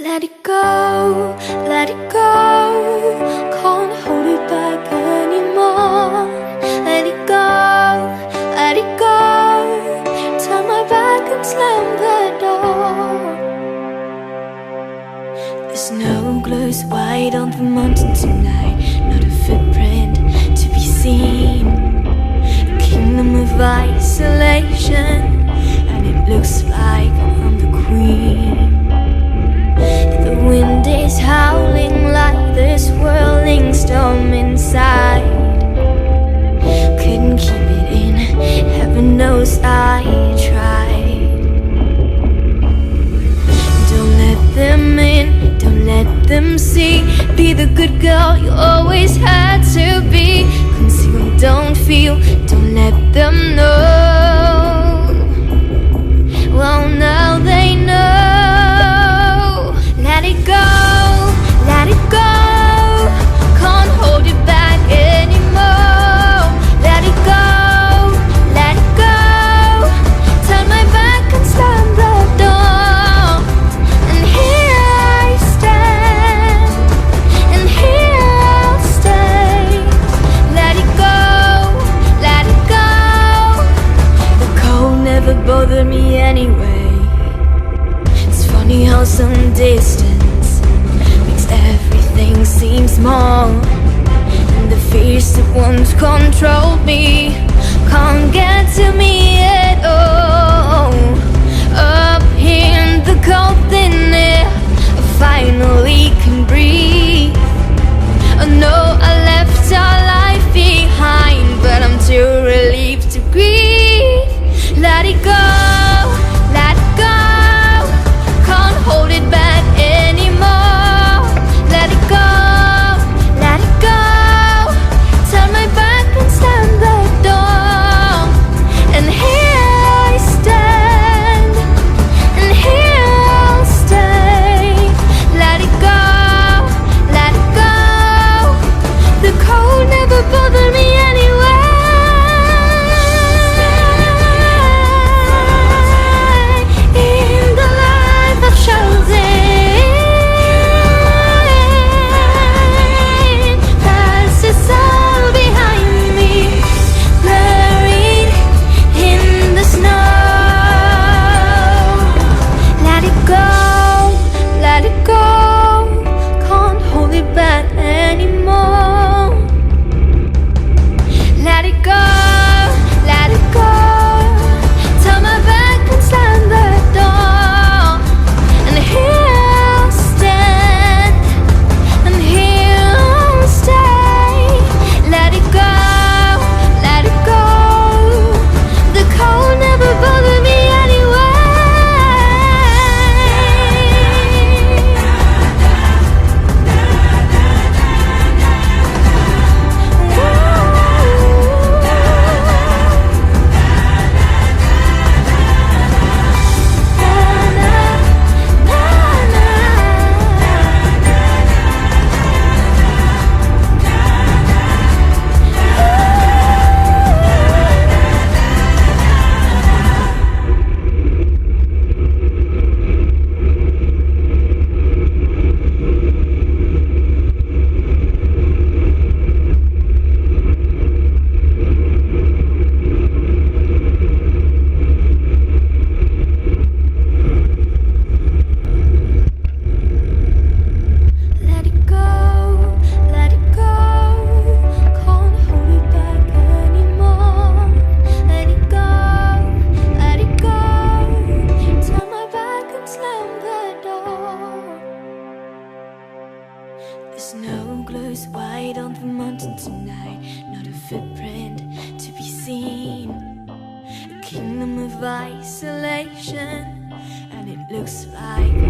Let it go, let it go. Can't hold it back anymore. Let it go, let it go. Turn my back and slam the door. There's no glows white on the mountain tonight. Not a footprint to be seen. A kingdom of isolation, and it looks like I'm the queen. The wind is howling like this whirling storm inside. Couldn't keep it in, heaven knows I tried. Don't let them in, don't let them see. Be the good girl you always had to be. Conceal, don't feel, don't let them know. Well, now they know. Let it go, let it go. Can't hold it back anymore. Let it go, let it go. Turn my back and slam the door. And here I stand, and here I'll stay. Let it go, let it go. The cold never bothered me anyway. It's funny how some distance makes everything seem small, and the fears that once controlled me can't get to me at all. Up here in the cold thin air, I finally can breathe. I know I left our life behind, but I'm too relieved to grieve. Let it go, let it go. Can't hold it back anymore. Let it go, let it go. Turn my back and slam the door. And here I stand, and here I'll stay. Let it go, let it go. The cold never bothered me anyway. In the life I've chosen, past is all behind me, buried in the snow. Let it go, let it go. Can't hold it back anymore. Let it go, let it go. Turn my back and slam the door. And here I'll stand, and here I'll stay. Let it go, let it go. The cold never bothered me anyway. Let it go, let it go. Can't hold it back anymore. Let it go, let it go. Turn my back and slam the door. There's no glows white on the mountain tonight. Not a footprint to be seen. A kingdom of isolation, and it looks like